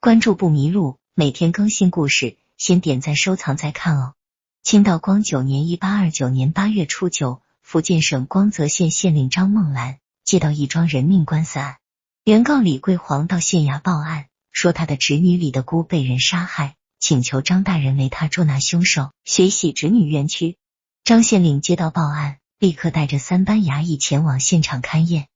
关注不迷路，每天更新故事，先点赞收藏再看哦。清道光9年1829年8月初9，福建省光泽县县令张梦兰接到一桩人命官司案，原告李桂煌到县衙报案，说他的侄女李的姑被人杀害，请求张大人为他捉拿凶手，血洗侄女冤屈。张县令接到报案，立刻带着3班衙役前往现场勘验。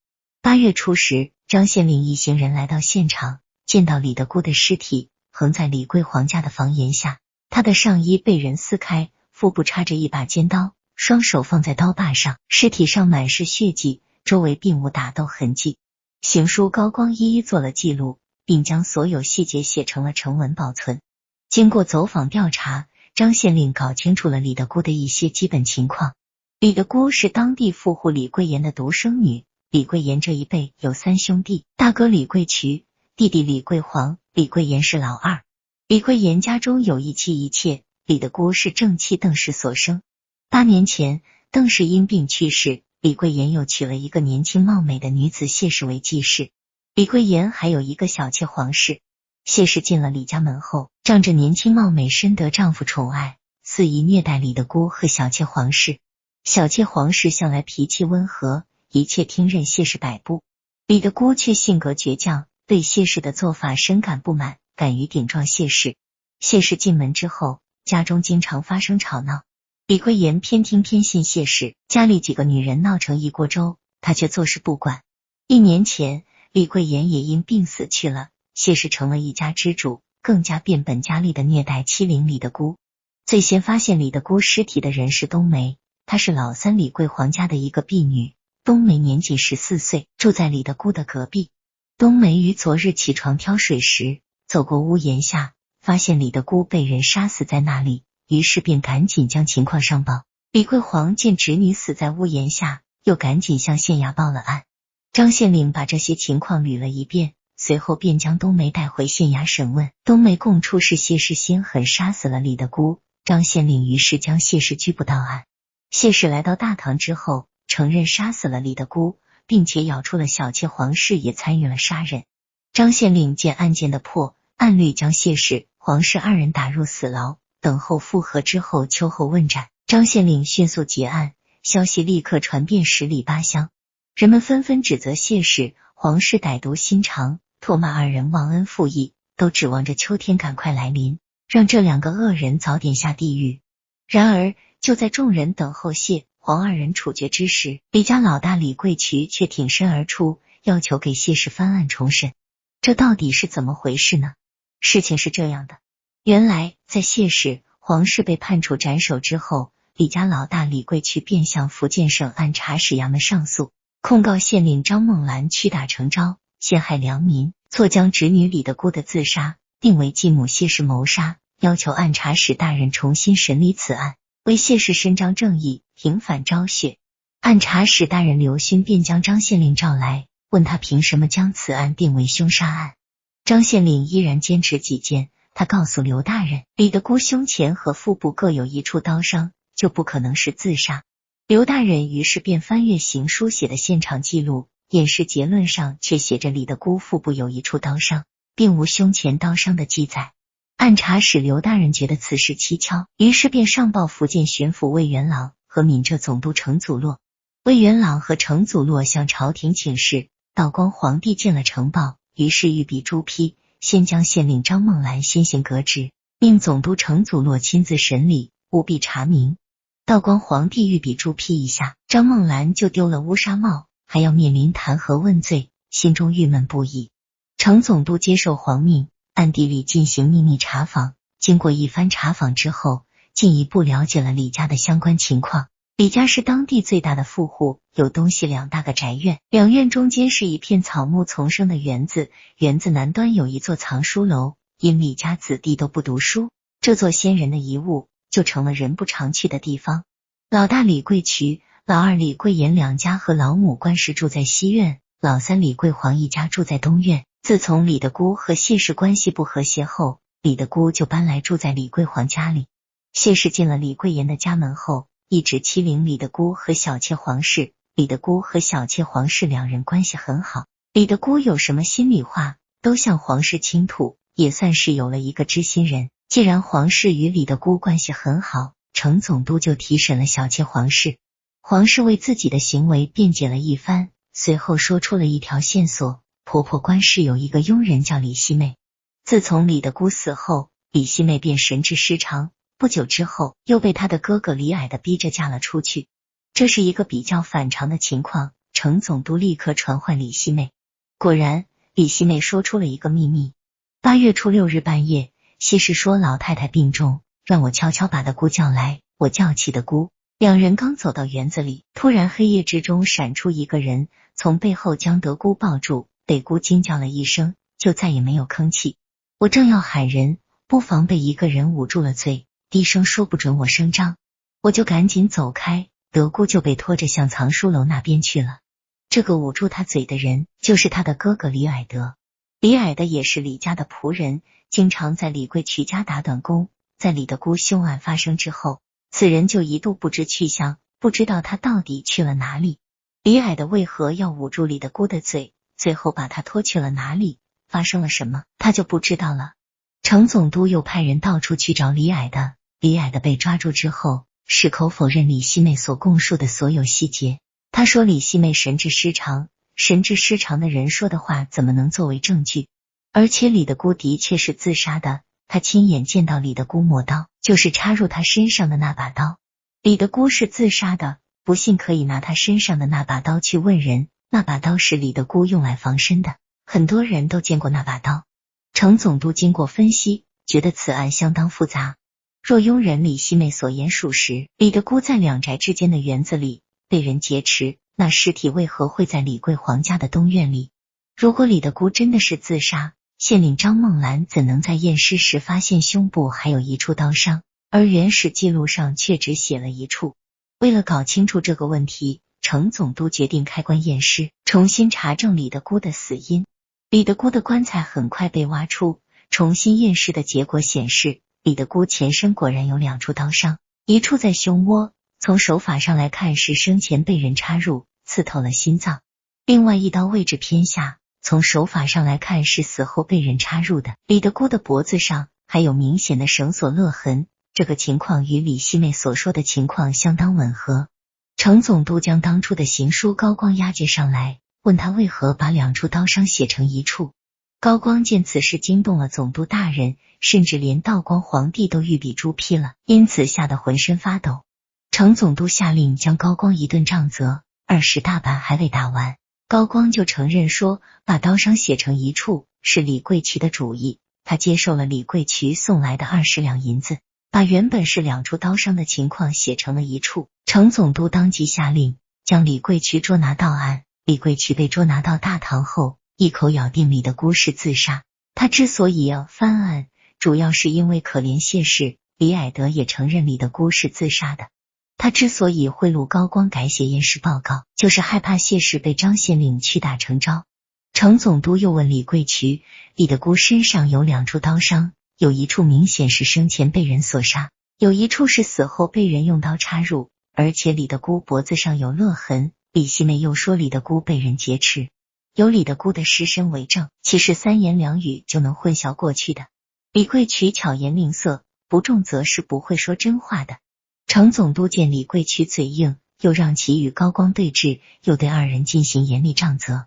8月初时，张县令一行人来到现场，见到李的姑的尸体横在李桂煌家的房檐下，他的上衣被人撕开，腹部插着一把尖刀，双手放在刀把上，尸体上满是血迹，周围并无打斗痕迹。刑书高光一一做了记录，并将所有细节写成了成文保存。经过走访调查，张县令搞清楚了李的姑的一些基本情况。李的姑是当地富户李桂岩的独生女，李桂岩这一辈有3兄弟，大哥李桂渠，弟弟李桂煌，李桂岩是老二。李桂岩家中有一妻一妾，李的姑是正妻邓氏所生。8年前，邓氏因病去世，李桂岩又娶了一个年轻貌美的女子谢氏为继室。李桂岩还有一个小妾黄氏。谢氏进了李家门后，仗着年轻貌美，深得丈夫宠爱，肆意虐待李的姑和小妾黄氏。小妾黄氏向来脾气温和，一切听任谢氏摆布。李的姑却性格倔强，对谢氏的做法深感不满，敢于顶撞谢氏。谢氏进门之后，家中经常发生吵闹。李桂岩偏听偏信谢氏，家里几个女人闹成一锅粥，他却坐视不管。1年前，李桂岩也因病死去了，谢氏成了一家之主，更加变本加厉的虐待欺凌李的姑。最先发现李的姑尸体的人是冬梅，她是老三李桂煌家的一个婢女。冬梅年仅14岁，住在李的姑的隔壁。冬梅于昨日起床挑水时，走过屋檐下，发现李的姑被人杀死在那里，于是便赶紧将情况上报。李桂煌见侄女死在屋檐下，又赶紧向县衙报了案。张县令把这些情况捋了一遍，随后便将冬梅带回县衙审问。冬梅供出是谢氏先狠杀死了李的姑，张县令于是将谢氏拘捕到案。谢氏来到大堂之后，承认杀死了李的姑，并且咬出了小妾黄氏也参与了杀人。张县令见案件的破，按律将谢氏、黄氏2人打入死牢，等候复核之后秋后问斩。张县令迅速结案，消息立刻传遍10里8乡，人们纷纷指责谢氏、黄氏歹毒心肠，唾骂2人忘恩负义，都指望着秋天赶快来临，让这2个恶人早点下地狱。然而就在众人等候谢、黄2人处决之时，李家老大李桂渠却挺身而出，要求给谢氏翻案重审。这到底是怎么回事呢？事情是这样的，原来在谢氏、黄氏被判处斩首之后，李家老大李桂渠便向福建省按察使衙门上诉，控告县令张梦兰屈打成招，陷害良民，错将侄女李的姑的自杀定为继母谢氏谋杀，要求按察使大人重新审理此案，为谢氏伸张正义，平反昭雪。按察使大人刘勋便将张县令召来，问他凭什么将此案定为凶杀案。张县令依然坚持己见，他告诉刘大人，李的姑胸前和腹部各有1处刀伤，就不可能是自杀。刘大人于是便翻阅刑书写的现场记录，验尸结论上却写着李的姑腹部有1处刀伤，并无胸前刀伤的记载。按察使刘大人觉得此事蹊跷，于是便上报福建巡抚魏元朗和闽浙总督程祖洛。魏元朗和程祖洛向朝廷请示，道光皇帝见了呈报，于是御笔朱批，先将县令张梦兰先行革职，命总督程祖洛亲自审理，务必查明。道光皇帝御笔朱批一下，张梦兰就丢了乌纱帽，还要面临弹劾问罪，心中郁闷不已。程总督接受皇命，暗地里进行秘密查访，经过一番查访之后，进一步了解了李家的相关情况。李家是当地最大的富户，有东西2大个宅院，2院中间是一片草木丛生的园子，园子南端有一座藏书楼，因李家子弟都不读书，这座先人的遗物就成了人不常去的地方。老大李桂渠、老二李桂岩2家和老母关氏住在西院，老三李桂煌一家住在东院。自从李的姑和谢氏关系不和谐后，李的姑就搬来住在李桂煌家里。谢氏进了李桂岩的家门后，一直欺凌李的姑和小妾黄氏。李的姑和小妾黄氏2人关系很好，李的姑有什么心里话都向黄氏倾吐，也算是有了一个知心人。既然皇室与李的姑关系很好，程总督就提审了小妾皇室。皇室为自己的行为辩解了一番，随后说出了一条线索：婆婆关氏有一个佣人叫李希妹。自从李的姑死后，李希妹便神志失常，不久之后又被她的哥哥李矮的逼着嫁了出去。这是一个比较反常的情况，程总督立刻传唤李希妹。果然，李希妹说出了一个秘密。8月初6日半夜，谢氏说老太太病重，让我悄悄把的姑叫来。我叫起的姑，两人刚走到园子里，突然黑夜之中闪出一个人，从背后将德姑抱住，得姑惊叫了一声，就再也没有吭气。我正要喊人，不妨被一个人捂住了嘴，低声说不准我声张，我就赶紧走开，德姑就被拖着向藏书楼那边去了。这个捂住他嘴的人，就是他的哥哥李矮德。李矮的也是李家的仆人，经常在李贵渠家打短工。在李的姑凶案发生之后，此人就一度不知去向，不知道他到底去了哪里。李矮的为何要捂住李的姑的嘴，最后把他拖去了哪里，发生了什么，他就不知道了。程总督又派人到处去找李矮的。李矮的被抓住之后，矢口否认李希妹所供述的所有细节。他说李希妹神志失常，神志失常的人说的话怎么能作为证据？而且李的姑的确是自杀的，他亲眼见到李的姑磨刀，就是插入他身上的那把刀。李的姑是自杀的，不信可以拿他身上的那把刀去问人，那把刀是李的姑用来防身的，很多人都见过那把刀。程总督经过分析，觉得此案相当复杂。若佣人李希妹所言属实，李的姑在两宅之间的园子里被人劫持，那尸体为何会在李贵皇家的东院里？如果李的姑真的是自杀，县令张梦兰怎能在验尸时发现胸部还有一处刀伤，而原始记录上却只写了一处？为了搞清楚这个问题，程总督决定开棺验尸，重新查证李的姑的死因。李的姑的棺材很快被挖出，重新验尸的结果显示，李的姑前身果然有2处刀伤，一处在胸窝，从手法上来看是生前被人插入，刺透了心脏；另外一刀位置偏下，从手法上来看是死后被人插入的。李的姑的脖子上还有明显的绳索勒痕，这个情况与李希妹所说的情况相当吻合。程总督将当初的行书高光押解上来，问他为何把2处刀伤写成1处。高光见此事惊动了总督大人，甚至连道光皇帝都御笔朱批了，因此吓得浑身发抖。程总督下令将高光一顿杖责，20大板还未打完，高光就承认说把刀伤写成1处是李贵渠的主意，他接受了李贵渠送来的20两银子，把原本是2处刀伤的情况写成了1处。程总督当即下令将李贵渠捉拿到案。李贵渠被捉拿到大堂后，一口咬定李的姑是自杀。他之所以要翻案，主要是因为可怜谢氏，李矮德也承认李的姑是自杀的。他之所以贿赂高光改写验尸报告，就是害怕谢氏被张县令屈打成招。程总督又问李贵渠，李的姑身上有2处刀伤，有1处明显是生前被人所杀，有1处是死后被人用刀插入，而且李的姑脖子上有勒痕。李希妹又说李的姑被人劫持，有李的姑的尸身为证，岂是3言2语就能混淆过去的？李贵渠巧言令色，不重则是不会说真话的。程总督见李贵渠嘴硬，又让其与高光对峙，又对2人进行严厉杖责。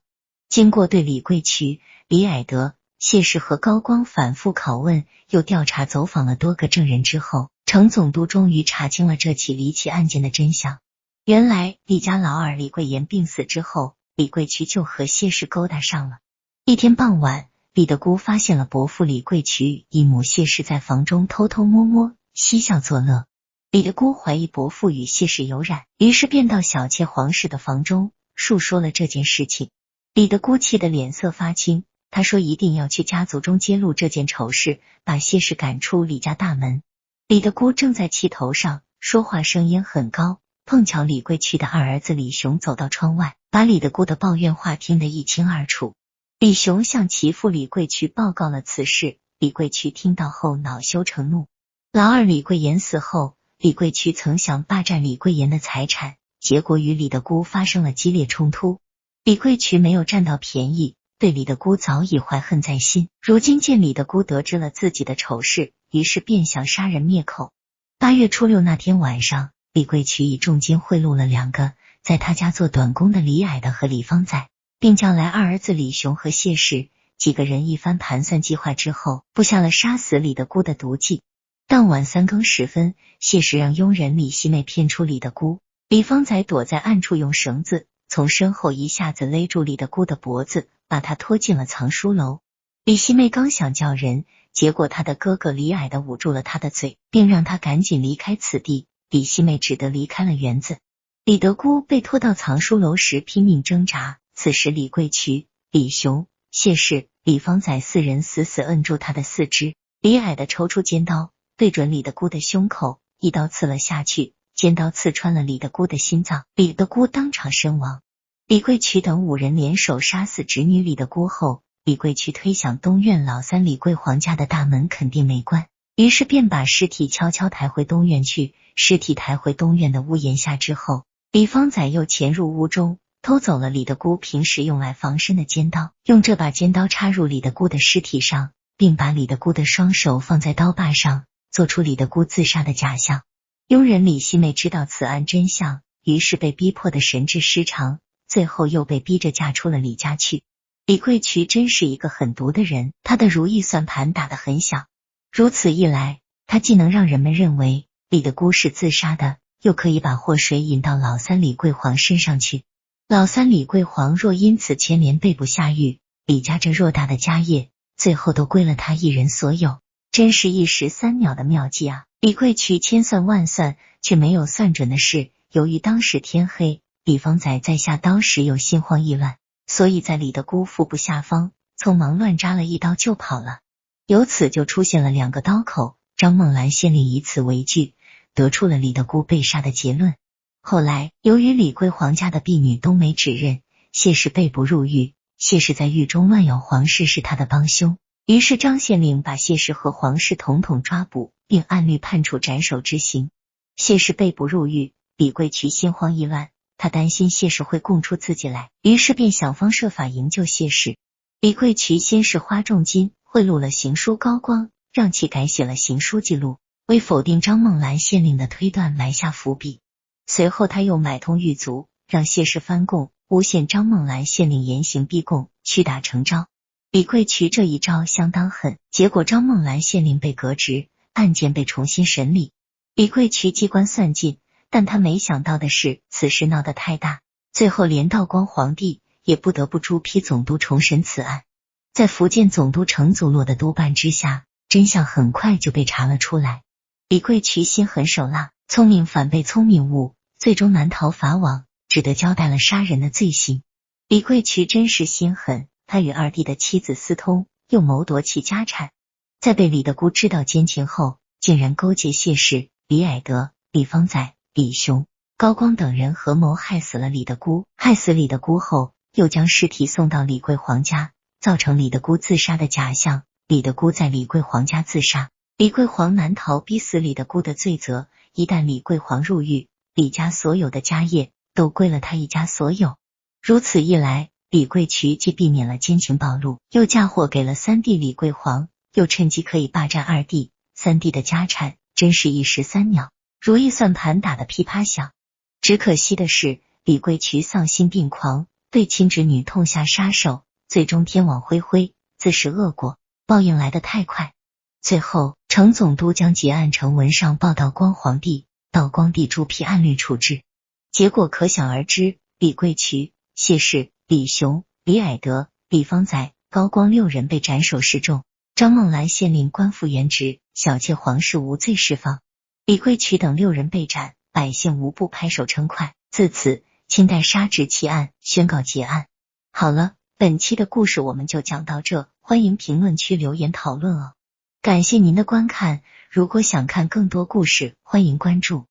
经过对李贵渠、李矮德、谢氏和高光反复拷问，又调查走访了多个证人之后，程总督终于查清了这起离奇案件的真相。原来李家老二李贵言病死之后，李贵渠就和谢氏勾搭上了。一天傍晚，李的姑发现了伯父李贵渠一母谢氏在房中偷偷摸摸嬉笑作乐。李的姑怀疑伯父与谢氏有染，于是便到小妾皇氏的房中述说了这件事情。李的姑气得脸色发青，她说一定要去家族中揭露这件丑事，把谢氏赶出李家大门。李的姑正在气头上，说话声音很高。碰巧李贵渠的2儿子李雄走到窗外，把李的姑的抱怨话听得一清二楚。李雄向其父李贵渠报告了此事，李贵渠听到后恼羞成怒。老二李贵言死后，李贵渠曾想霸占李贵言的财产，结果与李的姑发生了激烈冲突。李贵渠没有占到便宜，对李德姑早已怀恨在心，如今见李德姑得知了自己的丑事，于是便想杀人灭口。8月初6那天晚上，李桂渠以重金贿赂了2个在他家做短工的李矮的和李方仔，并叫来2儿子李雄和谢氏，几个人一番盘算计划之后，布下了杀死李德姑的毒计。当晚3更时分，谢氏让佣人李希妹骗出李德姑，李方仔躲在暗处用绳子从身后一下子勒住李德姑的脖子，把她拖进了藏书楼。李希妹刚想叫人，结果他的哥哥李矮的捂住了他的嘴，并让他赶紧离开此地。李希妹只得离开了园子。李德姑被拖到藏书楼时拼命挣扎，此时李桂渠、李雄、谢氏、李方仔4人死死摁住他的4肢。李矮的抽出尖刀，对准李德姑的胸口，一刀刺了下去，尖刀刺穿了李德姑的心脏，李德姑当场身亡。李桂渠等5人联手杀死侄女李德姑后，李桂渠推想东院老三李桂黄家的大门肯定没关，于是便把尸体悄悄抬回东院去。尸体抬回东院的屋檐下之后，李方仔又潜入屋中，偷走了李德姑平时用来防身的尖刀，用这把尖刀插入李德姑的尸体上，并把李德姑的双手放在刀把上，做出李德姑自杀的假象。佣人李希妹知道此案真相，于是被逼迫的神志失常，最后又被逼着嫁出了李家去。李桂渠真是一个狠毒的人，他的如意算盘打得很响。如此一来，他既能让人们认为李德姑是自杀的，又可以把祸水引到老三李桂黄身上去。老三李桂黄若因此牵连被捕下狱，李家这偌大的家业最后都归了他一人所有，真是一石三鸟的妙计啊！李桂渠千算万算，却没有算准的是，由于当时天黑，李方仔在下刀时又心慌意乱，所以在李德姑腹部下方匆忙乱扎了一刀就跑了。由此就出现了2个刀口。张梦兰县令以此为据，得出了李德姑被杀的结论。后来由于李桂黄家的婢女冬梅指认谢氏被捕入狱，谢氏在狱中乱咬黄氏是他的帮凶，于是张县令把谢氏和黄氏统统抓捕，并按律判处斩首之刑。谢氏被捕入狱，李桂渠心慌意乱，他担心谢氏会供出自己来，于是便想方设法营救谢氏。李桂渠先是花重金贿赂了行书高光，让其改写了行书记录，为否定张梦兰县令的推断埋下伏笔。随后他又买通狱卒，让谢氏翻供，诬陷张梦兰县令严刑逼供，屈打成招。李桂渠这一招相当狠，结果张梦兰县令被革职，案件被重新审理。李桂渠机关算尽，但他没想到的是，此事闹得太大，最后连道光皇帝也不得不朱批总督重审此案。在福建总督程祖洛的督办之下，真相很快就被查了出来。李桂渠心狠手辣，聪明反被聪明误，最终难逃法网，只得交代了杀人的罪行。李桂渠真是心狠，他与2弟的妻子私通，又谋夺其家产，在被李德姑知道奸情后，竟然勾结谢氏、李矮德、李方仔、李雄、高光等人合谋害死了李德姑。害死李德姑后，又将尸体送到李桂黄家，造成李德姑自杀的假象。李德姑在李桂黄家自杀，李桂黄难逃逼死李德姑的罪责。一旦李桂黄入狱，李家所有的家业都归了他一家所有。如此一来，李桂渠既避免了奸情暴露，又嫁祸给了3弟李桂黄，又趁机可以霸占2弟、3弟的家产，真是一石三鸟，如意算盘打得噼啪响。只可惜的是，李桂渠丧心病狂，对亲侄女痛下杀手，最终天网恢恢，自食恶果，报应来得太快。最后程总督将结案呈文上报道光皇帝，道光帝朱批按律处置，结果可想而知，李桂渠、谢氏、李雄、李矮德、李方仔、高光6人被斩首示众，张梦兰县令官复原职，小妾黄氏无罪释放。李桂渠等6人被斩，百姓无不拍手称快。自此，清代杀咫奇案宣告结案。好了，本期的故事我们就讲到这，欢迎评论区留言讨论哦。感谢您的观看，如果想看更多故事，欢迎关注。